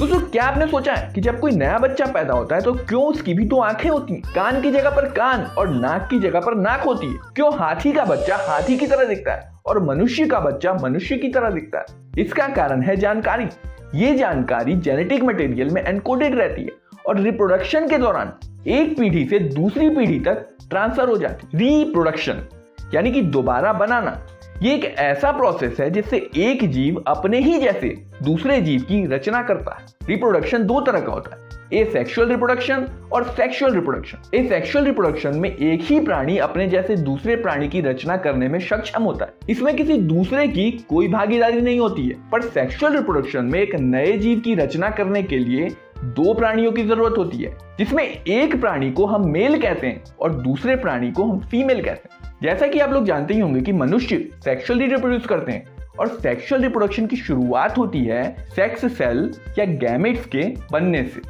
दोस्तों क्या आपने सोचा है कि जब कोई नया बच्चा पैदा होता है तो क्यों उसकी भी 2 आंखें होती हैं, कान की जगह पर कान और नाक की जगह पर नाक होती है? क्यों हाथी का बच्चा हाथी की तरह दिखता है और मनुष्य का बच्चा मनुष्य की तरह दिखता है? इसका कारण है जानकारी। ये जानकारी जेनेटिक मटेरियल में एनकोडेड रहती है और रिप्रोडक्शन के दौरान एक पीढ़ी से दूसरी पीढ़ी तक ट्रांसफर हो जाती है। रिप्रोडक्शन यानी कि दोबारा बनाना, ये एक ऐसा प्रोसेस है जिससे एक जीव अपने ही जैसे दूसरे जीव की रचना करता है। रिप्रोडक्शन 2 तरह का होता है, एसेक्सुअल रिप्रोडक्शन और सेक्सुअल रिप्रोडक्शन। एसेक्सुअल रिप्रोडक्शन में एक ही प्राणी अपने जैसे दूसरे प्राणी की रचना करने में सक्षम होता है, इसमें किसी दूसरे की कोई भागीदारी नहीं होती है। पर सेक्सुअल रिप्रोडक्शन में एक नए जीव की रचना करने के लिए 2 प्राणियों की जरूरत होती है, जिसमें एक प्राणी को हम मेल कहते हैं और दूसरे प्राणी को हम फीमेल कहते हैं। जैसा कि आप लोग जानते ही होंगे कि मनुष्य सेक्सुअली रिप्रोड्यूस करते हैं और सेक्सुअल रिप्रोडक्शन की शुरुआत होती है सेक्स सेल या गैमेट्स के बनने से।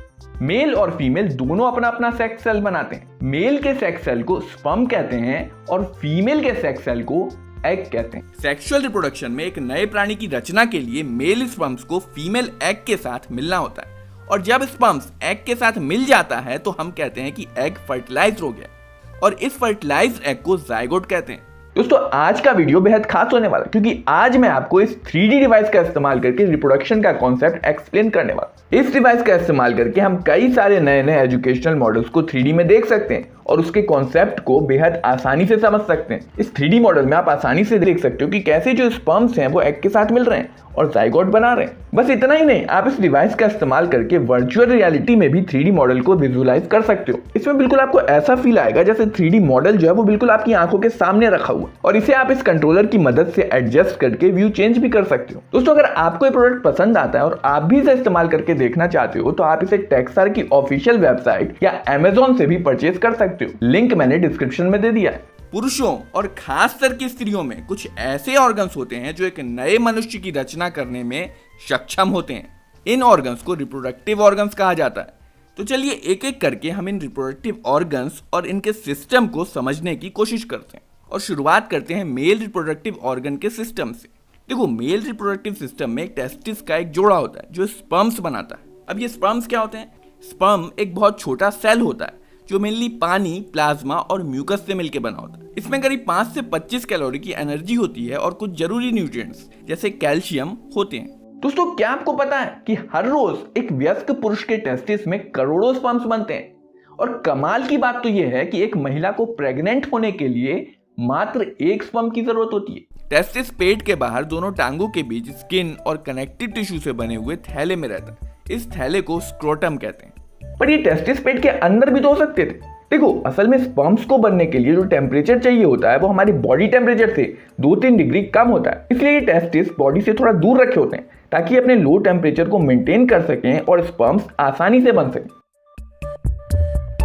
मेल और फीमेल दोनों अपना अपना सेक्स सेल बनाते हैं। मेल के सेक्स सेल को स्पर्म कहते हैं और फीमेल के सेक्स सेल को एग कहते हैं। सेक्सुअल रिप्रोडक्शन में एक नए प्राणी की रचना के लिए मेल स्पर्म्स को फीमेल एग के साथ मिलना होता है और जब स्पर्म्स एग के साथ मिल जाता है तो हम कहते हैं कि एग फर्टिलाइज हो गया और इस फर्टिलाइज्ड एग को जाइगोट कहते हैं। दोस्तों आज का वीडियो बेहद खास होने वाला क्योंकि आज मैं आपको इस 3D डिवाइस का इस्तेमाल करके रिप्रोडक्शन का कॉन्सेप्ट एक्सप्लेन करने वाला। इस डिवाइस का इस्तेमाल करके हम कई सारे नए नए एजुकेशनल मॉडल्स को 3D में देख सकते हैं और उसके कॉन्सेप्ट को बेहद आसानी से समझ सकते हैं। इस 3D मॉडल में आप आसानी से देख सकते हो कि कैसे जो स्पर्म्स हैं वो एग के साथ मिल रहे हैं और जाइगोट बना रहे हैं। बस इतना ही नहीं, आप इस डिवाइस का इस्तेमाल करके वर्चुअल रियलिटी में भी 3D मॉडल को विजुअलाइज कर सकते हो। इसमें बिल्कुल आपको ऐसा फील आएगा जैसे 3D मॉडल जो है वो बिल्कुल आपकी आंखों के सामने रखा हुआ है और इसे आप इस कंट्रोलर की मदद से एडजस्ट करके व्यू चेंज भी कर सकते हो। दोस्तों अगर आपको ये प्रोडक्ट पसंद आता है और आप भी इसे इस्तेमाल करके देखना चाहते हो तो आप इसे टेक्सार की ऑफिशियल वेबसाइट या Amazon से भी परचेज कर सकते हो। लिंक मैंने डिस्क्रिप्शन में दे दिया है। पुरुषों और खास कर की स्त्रियों में कुछ ऐसे ऑर्गन्स होते हैं जो एक नए मनुष्य की रचना करने में सक्षम होते हैं। इन ऑर्गन्स को रिप्रोडक्टिव ऑर्गन्स कहा जाता है। तो चलिए एक एक करके हम इन रिप्रोडक्टिव ऑर्गन्स और इनके सिस्टम को समझने की कोशिश करते हैं और शुरुआत करते हैं मेल रिप्रोडक्टिव ऑर्गन के सिस्टम से। देखो, मेल रिप्रोडक्टिव सिस्टम में एक टेस्टिस का एक जोड़ा होता है जो स्पर्म्स बनाता है। अब ये स्पर्म्स क्या होते हैं? स्पर्म एक बहुत छोटा सेल होता है जो मेनली पानी, प्लाज्मा और म्यूकस से मिलकर बना होता है। इसमें करीब 5 से 25 कैलोरी की एनर्जी होती है और कुछ जरूरी न्यूट्रिएंट्स जैसे कैल्शियम होते हैं। दोस्तों क्या आपको पता है कि हर रोज एक वयस्क पुरुष के टेस्टिस में करोड़ों स्पर्म्स बनते हैं और कमाल की बात तो यह है कि एक महिला को प्रेग्नेंट होने के लिए मात्र 1 स्पर्म की जरूरत होती है। टेस्टिस पेट के बाहर दोनों टांगों के बीच स्किन और कनेक्टिव टिश्यू से बने हुए थैले में रहता है। इस थैले को स्क्रोटम कहते हैं। पर ये टेस्टिस पेट के अंदर भी तो हो सकते थे। देखो, असल में स्पर्म्स को बनने के लिए जो टेम्परेचर चाहिए होता है वो हमारी बॉडी टेम्परेचर से 2-3 डिग्री कम होता है। इसलिए ये टेस्टिस बॉडी से थोड़ा दूर रखे होते हैं ताकि अपने लो टेम्परेचर को मेंटेन कर सकें और स्पर्म्स आसानी से बन सकें।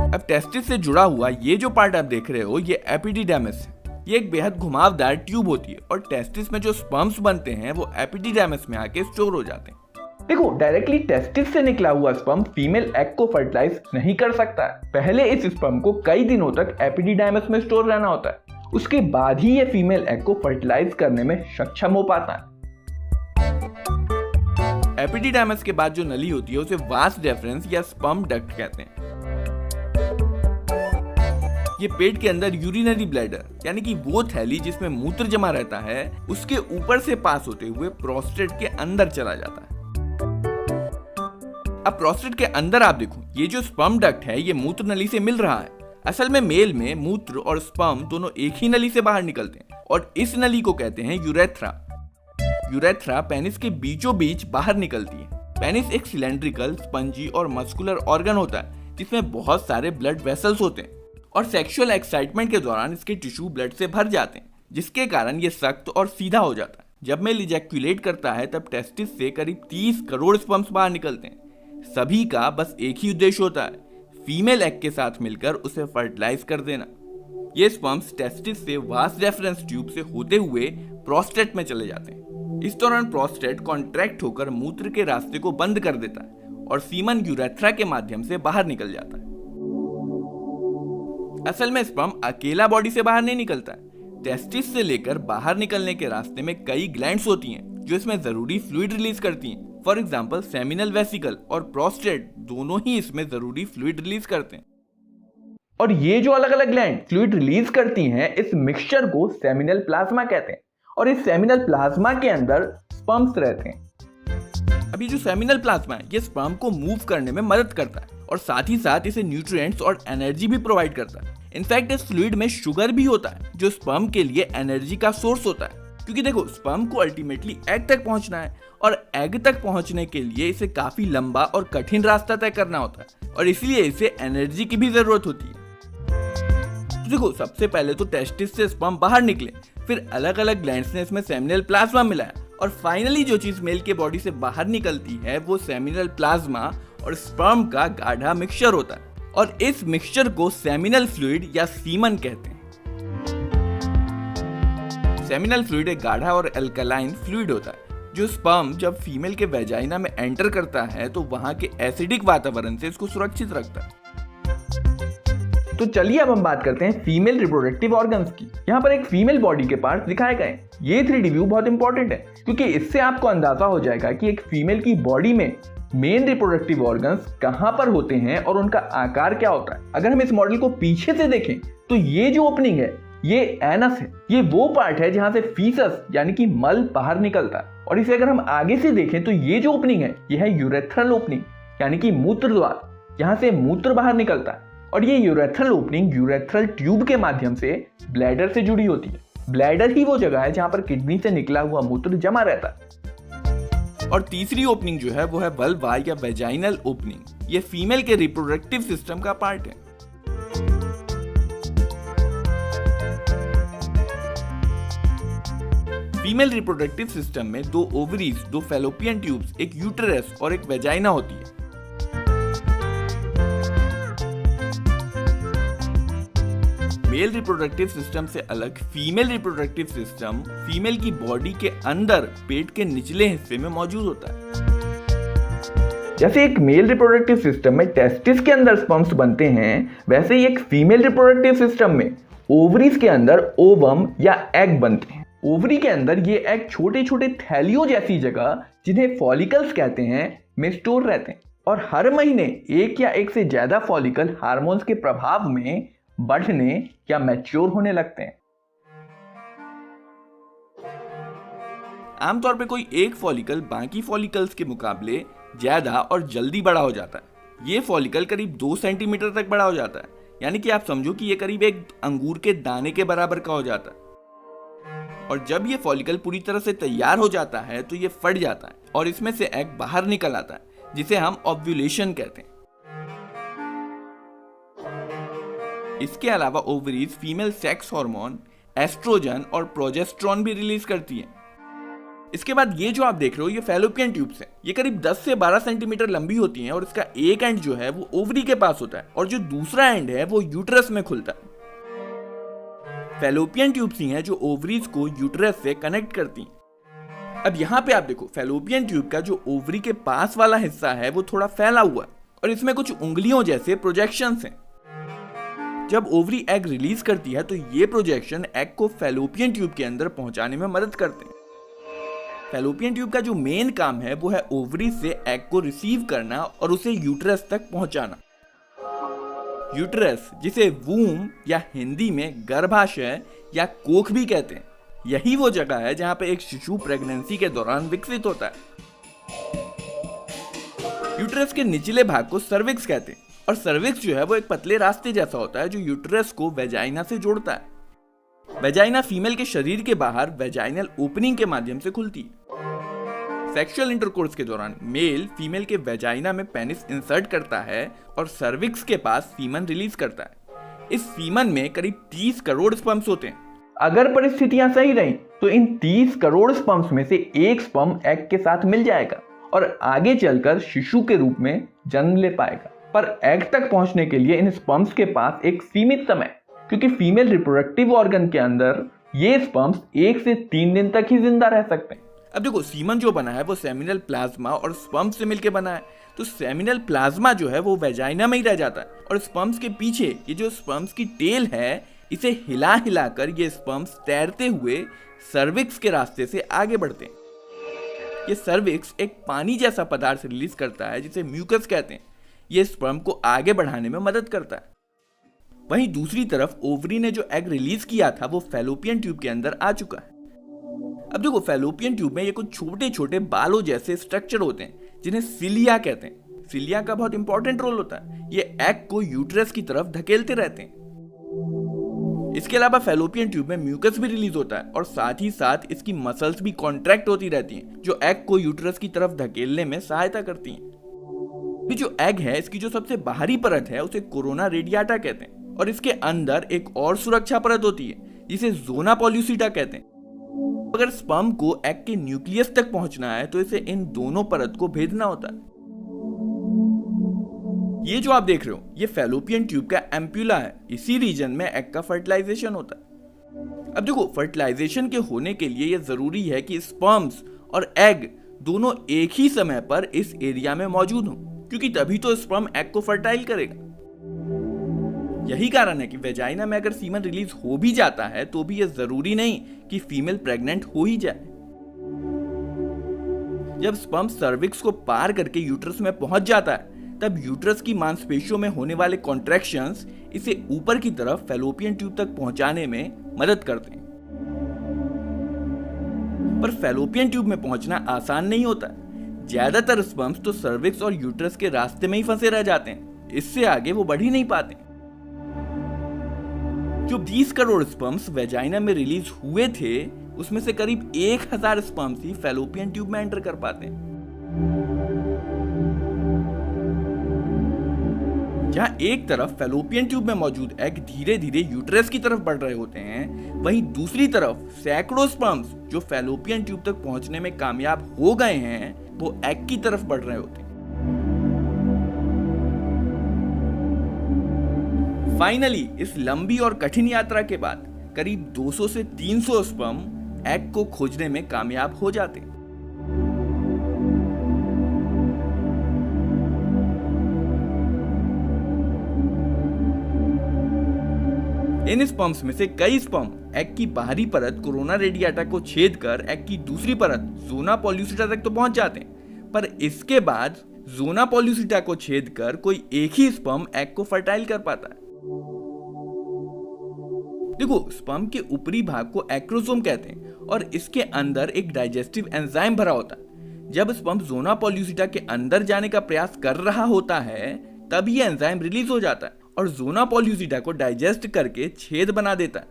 अब टेस्टिस से जुड़ा हुआ ये जो पार्ट आप देख रहे हो ये एपिडिडर्मिस है। ये एक बेहद घुमावदार ट्यूब होती है और टेस्टिस में जो स्पर्म्स बनते हैं वो एपिडिडर्मिस में आके स्टोर हो जाते हैं। देखो, डायरेक्टली टेस्टिस से निकला हुआ स्पर्म फीमेल एग को फर्टिलाइज नहीं कर सकता है। पहले इस स्पर्म को कई दिनों तक एपिडिडर्मिस में स्टोर रहना होता है, उसके बाद ही ये फीमेल एग को फर्टिलाइज करने में सक्षम हो पाता है। एपिडिडर्मिस के बाद जो नली होती है उसे वास डेफरेंस या स्पर्म डक्ट कहते हैं। ये पेट के अंदर यूरिनरी ब्लैडर यानी कि वो थैली जिसमें मूत्र जमा रहता है उसके ऊपर से पास होते हुए प्रोस्टेट के अंदर चला जाता है। अब प्रोस्टेट के अंदर आप देखो, ये जो स्पर्म डक्ट है ये मूत्र नली से मिल रहा है। असल में मेल में मूत्र और स्पर्म दोनों एक ही नली से बाहर निकलते हैं और इस नली को कहते हैं यूरेथ्रा। यूरेथ्रा पेनिस के बीचों बीच बाहर निकलती है। पेनिस एक सिलेंड्रिकल, स्पंजी और मस्कुलर ऑर्गन होता है जिसमें बहुत सारे ब्लड वेसल्स होते हैं और सेक्सुअल एक्साइटमेंट के दौरान इसके टिश्यू ब्लड से भर जाते हैं जिसके कारण ये सख्त और सीधा हो जाता है। जब मेल इजैक्यूलेट करता है तब टेस्टिस से करीब 30 करोड़ स्पर्म्स बाहर निकलते हैं। सभी का बस एक ही उद्देश्य होता है, फीमेल एग के साथ मिलकर उसे फर्टिलाइज कर देना। ये स्पर्म्स टेस्टिस से वास डेफरेंस ट्यूब से होते हुए प्रोस्टेट में चले जाते हैं। इस दौरान प्रोस्टेट कॉन्ट्रैक्ट होकर मूत्र के रास्ते को बंद कर देता है और सीमन यूरेथ्रा के माध्यम से बाहर निकल जाता है। असल में स्पर्म अकेला बॉडी से बाहर नहीं निकलता है। टेस्टिस से लेकर बाहर निकलने के रास्ते में कई ग्लैंड्स होती हैं जो इसमें जरूरी फ्लूइड रिलीज करती हैं। फॉर एग्जाम्पल सेमिनल वेसिकल और प्रोस्टेट दोनों ही इसमें जरूरी फ्लूइड रिलीज करते हैं। और ये जो अलग अलग ग्लैंड फ्लूइड रिलीज करती हैं, इस मिक्सचर को सेमिनल प्लाज्मा कहते हैं। और इस सेमिनल प्लाज्मा के अंदर स्पर्म्स रहते हैं। अभी जो सेमिनल प्लाज्मा है ये स्पर्म को मूव करने में मदद करता है और साथ ही साथ इसे न्यूट्रिएंट्स और एनर्जी भी प्रोवाइड करता है। इनफैक्ट इस फ्लूइड में शुगर भी होता है जो स्पर्म के लिए एनर्जी का सोर्स होता है, क्योंकि देखो स्पर्म को अल्टीमेटली एग तक पहुंचना है और एग तक पहुंचने के लिए इसे काफी लंबा और कठिन रास्ता तय करना होता है और इसलिए इसे एनर्जी की भी जरूरत होती है। तो देखो सबसे पहले तो टेस्टिस से स्पर्म बाहर निकले, फिर अलग अलग ग्लैंड्स ने इसमें सेमिनल प्लाज्मा मिलाया और फाइनली जो चीज मेल के बॉडी से बाहर निकलती है वो सेमिनल प्लाज्मा और स्पर्म का गाढ़ा मिक्सचर होता है और इस मिक्सचर को सेमिनल फ्लूइड या सीमन कहते हैं। सेमिनल फ्लूइड एक गाढ़ा और अल्कलाइन फ्लूइड होता है जो स्पर्म जब फीमेल के वेजाइना में एंटर करता है तो वहां के एसिडिक वातावरण से इसको सुरक्षित रखता है। तो चलिए अब हम बात करते हैं फीमेल रिप्रोडक्टिव ऑर्गन्स की। यहाँ पर एक फीमेल बॉडी के पार्ट्स दिखाए गए। ये 3D व्यू बहुत इंपॉर्टेंट है क्योंकि इससे आपको अंदाजा हो जाएगा कि एक फीमेल की बॉडी में मेन रिप्रोडक्टिव ऑर्गन्स कहाँ पर होते हैं और उनका आकार क्या होता है। अगर हम इस मॉडल को पीछे से देखें तो ये जो ओपनिंग है ये एनस है। ये वो पार्ट है जहां से फीसस यानी कि मल बाहर निकलता है। और इसे अगर हम आगे से देखें तो ये जो ओपनिंग है ये है यूरेथ्रल ओपनिंग यानी कि मूत्र द्वार, यहाँ से मूत्र बाहर निकलता है। और ये यूरेथ्रल ओपनिंग यूरेथ्रल ट्यूब के माध्यम से ब्लैडर से जुड़ी होती है। ब्लैडर ही वो जगह है जहां पर किडनी से निकला हुआ मूत्र जमा रहता है। और तीसरी ओपनिंग जो है वो है वल्वा या वेजाइनल ओपनिंग। ये फीमेल के रिप्रोडक्टिव सिस्टम का पार्ट है। फीमेल रिप्रोडक्टिव सिस्टम में 2 ओवरीज, 2 फैलोपियन ट्यूब्स, एक यूटेरस और एक वेजाइना होती है। मेल रिप्रोडक्टिव सिस्टम से अलग फीमेल रिप्रोडक्टिव सिस्टम फीमेल की बॉडी के अंदर पेट के निचले हिस्से में मौजूद होता है। जैसे एक मेल रिप्रोडक्टिव सिस्टम में टेस्टिस के अंदर स्पर्म्स बनते हैं, वैसे ही एक फीमेल रिप्रोडक्टिव सिस्टम में ओवरीज के अंदर ओवम या एग बनते हैं। ओवरी के अंदर ये एग छोटे छोटे थैलियों जैसी जगह, जिन्हें फॉलिकल्स कहते हैं, में स्टोर रहते हैं। और हर महीने एक या एक से ज्यादा फॉलिकल हार्मोन्स के प्रभाव में बढ़ने या मैच्योर होने लगते हैं। आमतौर पे कोई एक फॉलिकल बाकी फॉलिकल्स के मुकाबले ज्यादा और जल्दी बड़ा हो जाता है। ये फॉलिकल करीब 2 सेंटीमीटर तक बड़ा हो जाता है, यानी कि आप समझो कि ये करीब एक अंगूर के दाने के बराबर का हो जाता है। और जब ये फॉलिकल पूरी तरह से तैयार हो जाता है तो ये फट जाता है और इसमें से एग बाहर निकल आता है, जिसे हम ओव्यूलेशन कहते हैं। इसके अलावा ovaries female sex hormone, oestrogen और प्रोजेस्टेरोन भी रिलीज करती है। इसके बाद ये जो आप देख रहे हो ये फैलोपियन ट्यूब्स हैं। ये करीब 10 से 12 सेंटीमीटर लंबी होती हैं और इसका एक एंड जो है वो ओवरी के पास होता है और जो दूसरा एंड है वो यूटेरस में खुलता है। फैलोपियन ट्यूब्स ही हैं जो ओवरीज को यूटेरस से कनेक्ट करती हैं। अब यहाँ पे आप देखो फैलोपियन ट्यूब का जो ओवरी के पास वाला हिस्सा है वो थोड़ा फैला हुआ है और इसमें कुछ उंगलियों जैसे प्रोजेक्शंस हैं। जब ओवरी एग रिलीज करती है तो ये प्रोजेक्शन एग को फैलोपियन ट्यूब के अंदर पहुंचाने में मदद करते हैं। फैलोपियन ट्यूब का जो मेन काम है वो है ओवरी से एग को रिसीव करना और उसे यूटेरस तक पहुंचाना। यूटेरस, जिसे वूम या हिंदी में गर्भाशय या कोख भी कहते हैं, यही वो जगह है जहां पे एक शिशु प्रेगनेंसी के दौरान विकसित होता है। यूटेरस के निचले भाग को सर्विक्स कहते हैं और सर्विक्स जो है वो एक पतले रास्ते जैसा होता है जो यूटेरस को वेजाइना से जोड़ता है। वेजाइना फीमेल के शरीर के बाहर वेजाइनल ओपनिंग के माध्यम से खुलती है। सेक्सुअल इंटरकोर्स के दौरान मेल फीमेल के वेजाइना में पेनिस इंसर्ट करता है और सर्विक्स के पास सीमन रिलीज करता है। इस सीमन में करीब 30 करोड़ स्पर्म्स होते हैं। अगर परिस्थितियां सही रही तो इन 30 करोड़ स्पर्म्स में से एक स्पर्म एग के साथ मिल जाएगा और आगे चलकर शिशु के रूप में जन्म ले पाएगा। पर एग तक पहुंचने के लिए इन स्पर्म्स के पास एक सीमित समय, क्योंकि फीमेल रिप्रोडक्टिव ऑर्गन के अंदर ये स्पर्म्स 1 से 3 दिन तक ही जिंदा रह सकते हैं। अब देखो सीमन जो बना है वो सेमिनल प्लाज्मा और स्पर्म से मिलकर बना है, तो सेमिनल प्लाज्मा जो है वो वेजाइना में ही रह जाता है और स्पर्म्स के पीछे ये जो स्पर्म्स की टेल है इसे हिला हिलाकर ये स्पर्म्स तैरते हुए सर्विक्स के रास्ते से आगे बढ़ते हैं। ये सर्विक्स एक पानी जैसा पदार्थ रिलीज करता है जिसे म्यूकस कहते हैं। ये स्पर्म को आगे बढ़ाने में मदद करता है। वहीं दूसरी तरफ ओवरी ने जो एग रिलीज किया था वो फैलोपियन ट्यूब के अंदर आ चुका है। अब देखो, फैलोपियन ट्यूब में ये कुछ छोटे छोटे बालों जैसे स्ट्रक्चर होते हैं जिन्हें सिलिया कहते हैं। सिलिया का बहुत इंपॉर्टेंट रोल होता है, ये एग को यूट्रस की तरफ धकेलते रहते हैं। इसके अलावा फैलोपियन ट्यूब में म्यूकस भी रिलीज होता है और साथ ही साथ इसकी मसल्स भी कॉन्ट्रैक्ट होती रहती हैं जो एग को यूट्रस की तरफ धकेलने में सहायता करती हैं। ये जो एग है इसकी जो सबसे बाहरी परत है उसे कोरोना रेडियाटा कहते हैं और इसके अंदर एक और सुरक्षा परत होती है जिसे जोना पॉल्यूसिटा कहते हैं। अगर स्पर्म को एग के न्यूक्लियस तक पहुंचना है तो इसे इन दोनों परत को भेदना होता है। ये जो आप देख रहे हो ये फैलोपियन ट्यूब का एम्प्यूला है। इसी रीजन में एग का फर्टिलाइजेशन होता है। अब देखो, फर्टिलाइजेशन के होने के लिए ये जरूरी है कि स्पर्म्स और एग दोनों एक ही समय पर इस एरिया में मौजूद हों, क्योंकि तभी तो स्पर्म एग को फर्टाइल करेगा। यही कारण है कि वेजाइना में अगर सीमन रिलीज हो भी जाता है तो भी यह जरूरी नहीं कि फीमेल प्रेग्नेंट हो ही जाए। जब स्पर्म सर्विक्स को पार करके यूट्रस में पहुंच जाता है तब यूट्रस की मांसपेशियों में होने वाले कॉन्ट्रैक्शंस इसे ऊपर की तरफ फैलोपियन ट्यूब तक पहुंचाने में मदद करते हैं। पर फैलोपियन ट्यूब में पहुंचना आसान नहीं होता। ज्यादातर स्पर्म्स तो सर्विक्स और यूट्रस के रास्ते में ही फंसे रह जाते हैं, इससे आगे वो बढ़ ही नहीं पाते। जो 20 करोड़ स्पर्म्स वेजाइना में रिलीज हुए थे उसमें से करीब 1000 स्पर्म्स ही फैलोपियन ट्यूब में एंटर कर पाते हैं। जहां एक तरफ फैलोपियन ट्यूब में मौजूद एग धीरे धीरे यूट्रस की तरफ बढ़ रहे होते हैं, वहीं दूसरी तरफ सैकड़ों स्पर्म्स जो फैलोपियन ट्यूब तक पहुंचने में कामयाब हो गए हैं वो एग की तरफ बढ़ रहे होते हैं। फाइनली इस लंबी और कठिन यात्रा के बाद करीब 200 से 300 स्पर्म एग को खोजने में कामयाब हो जाते हैं। इन स्पर्म्स में से कई स्पर्म एग की बाहरी परत कोरोना रेडियाटा को छेद कर एग की दूसरी परत जोना पॉल्यूसिटा तक तो पहुंच जाते हैं, पर इसके बाद जोना पॉल्यूसिटा को छेद कर कोई एक ही स्पर्म एग को फर्टाइल कर पाता है। देखो, स्पर्म के ऊपरी भाग को एक्रोसोम कहते हैं और इसके अंदर एक डाइजेस्टिव एंजाइम भरा होता है। जब स्पर्म जोना पॉल्यूसिटा के अंदर जाने का प्रयास कर रहा होता है तब ये एंजाइम रिलीज हो जाता है और जोना पॉल्यूसिटा को डाइजेस्ट करके छेद बना देता है,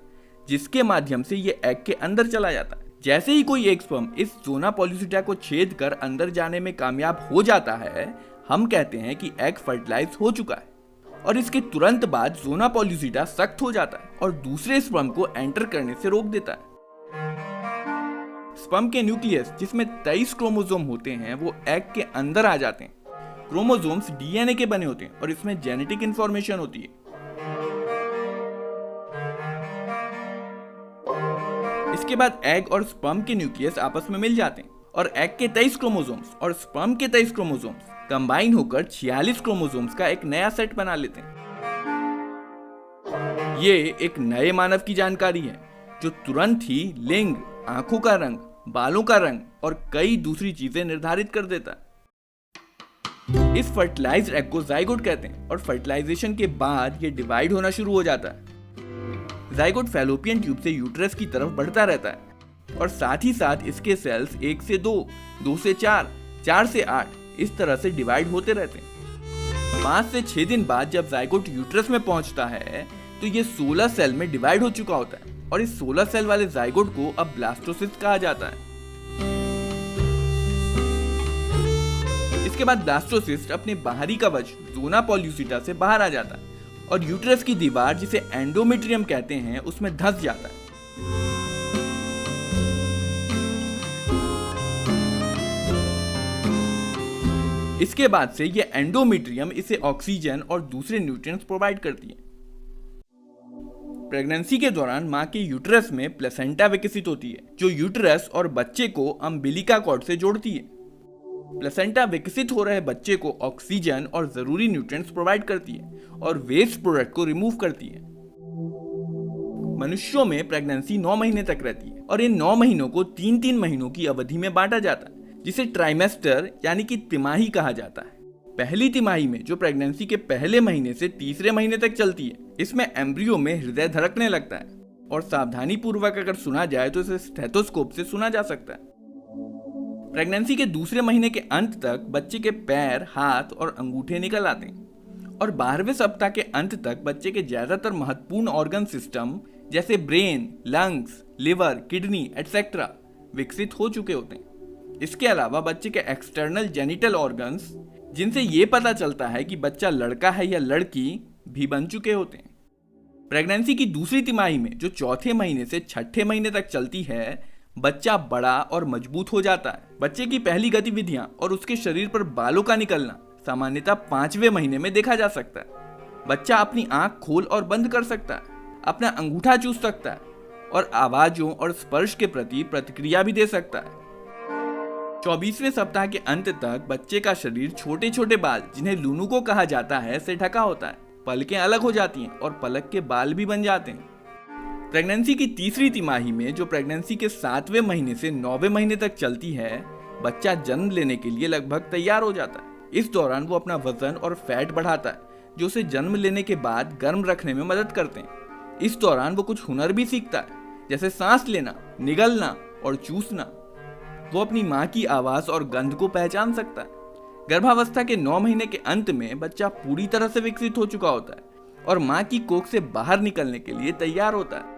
जिसके माध्यम से ये एग के अंदर चला जाता है। जैसे ही कोई एक स्पर्म इस जोना पॉल्यूसिटा को छेद कर अंदर जाने में कामयाब हो जाता है, हम कहते हैं कि एग फर्टिलाइज हो चुका है और इसके तुरंत बाद जोना पॉल्यूसिटा सख्त हो जाता है और दूसरे स्पर्म को एंटर करने से रोक देता है। स्पर्म के न्यूक्लियस जिसमें 23 क्रोमोसोम होते हैं वो एग के अंदर आ जाते हैं। क्रोमोसोम्स डीएनए के बने होते हैं और इसमें जेनेटिक इंफॉर्मेशन होती है। इसके बाद एग और स्पर्म के न्यूक्लियस आपस में मिल जाते हैं और एग के 23 क्रोमोसोम्स और स्पर्म के 23 क्रोमोसोम्स कंबाइन होकर 46 क्रोमोसोम्स का एक नया सेट बना लेते हैं। ये एक नए मानव की जानकारी है जो तुरंत ही लिंग, आंखों का रंग, बालों का रंग और कई दूसरी चीजें निर्धारित कर देता है। इस फर्टिलाइज्ड एग को जाइगोट कहते हैं और फर्टिलाइजेशन के बाद ये डिवाइड होना शुरू हो जाता है। जाइगोट फैलोपियन ट्यूब से यूट्रस की तरफ बढ़ता रहता है और साथ ही साथ इसके सेल्स 1 से 2, 2 से 4, 4 से 8 इस तरह से डिवाइड होते रहते हैं। 5 से 6 दिन बाद जब जाइगोट यूट्रस में पहुंचता है तो ये 16 सेल में डिवाइड हो चुका होता है और इस 16 सेल वाले जाइगोट को अब ब्लास्टोसिस्ट कहा जाता है। इसके बाद ब्लास्टोसिस्ट अपने बाहरी कवच जोना पॉल्यूसिटा से बाहर आ जाता है और यूट्रस की दीवार जिसे एंडोमेट्रियम कहते हैं उसमें धंस जाता है। इसके बाद से ये एंडोमेट्रियम इसे ऑक्सीजन और दूसरे न्यूट्रिएंट्स प्रोवाइड करती है। प्रेगनेंसी के दौरान मां के यूट्रस में प्लेसेंटा विकसित होती है जो यूट्रस और बच्चे को अम्बिलिका कॉर्ड से जोड़ती है। प्लेसेंटा विकसित हो रहे बच्चे को ऑक्सीजन और जरूरी न्यूट्रिएंट्स प्रोवाइड करती है और वेस्ट प्रोडक्ट को रिमूव करती है। मनुष्यों में प्रेगनेंसी 9 महीने तक रहती है और इन 9 महीनों को 3-3 महीनों की अवधि में बांटा जाता है, जिसे ट्राइमेस्टर यानी कि तिमाही कहा जाता है। पहली तिमाही में जो प्रेगनेंसी के पहले महीने से तीसरे महीने तक चलती है, इसमें एम्ब्रियो में हृदय धड़कने लगता है और सावधानी पूर्वक अगर सुना जाए तो इसे स्टेथोस्कोप से सुना जा सकता है। प्रेगनेंसी के दूसरे महीने के अंत तक बच्चे के पैर, हाथ और अंगूठे निकल आते हैं और 12वें सप्ताह के अंत तक बच्चे के ज्यादातर महत्वपूर्ण ऑर्गन सिस्टम जैसे brain, lungs, liver, kidney etcetera विकसित हो चुके होते हैं। इसके अलावा बच्चे के एक्सटर्नल जेनिटल ऑर्गन्स, जिनसे ये पता चलता है कि बच्चा लड़का है या लड़की, भी बन चुके होते हैं। प्रेगनेंसी की दूसरी तिमाही में जो चौथे महीने से छठे महीने तक चलती है, बच्चा बड़ा और मजबूत हो जाता है। बच्चे की पहली गतिविधियां और उसके शरीर पर बालों का निकलना सामान्यतः 5वें महीने में देखा जा सकता है। बच्चा अपनी आंख खोल और बंद कर सकता है, अपना अंगूठा चूस सकता है और आवाजों और स्पर्श के प्रति प्रतिक्रिया भी दे सकता है। 24वें सप्ताह के अंत तक बच्चे का शरीर छोटे छोटे बाल, जिन्हें लूनुको कहा जाता है, से ढका होता है। पलकें अलग हो जाती हैं और पलक के बाल भी बन जाते हैं। प्रेगनेंसी की तीसरी तिमाही में जो प्रेगनेंसी के 7वें महीने से 9वें महीने तक चलती है, बच्चा जन्म लेने के लिए लगभग तैयार हो जाता है। इस दौरान वो अपना वजन और फैट बढ़ाता है, जो उसे जन्म लेने के बाद गर्म रखने में मदद करते हैं। इस दौरान वो कुछ हुनर भी सीखता है, जैसे सांस लेना, निगलना और चूसना। वो अपनी माँ की आवाज और गंध को पहचान सकता है। गर्भावस्था के 9 महीने के अंत में बच्चा पूरी तरह से विकसित हो चुका होता है और माँ की कोख से बाहर निकलने के लिए तैयार होता है।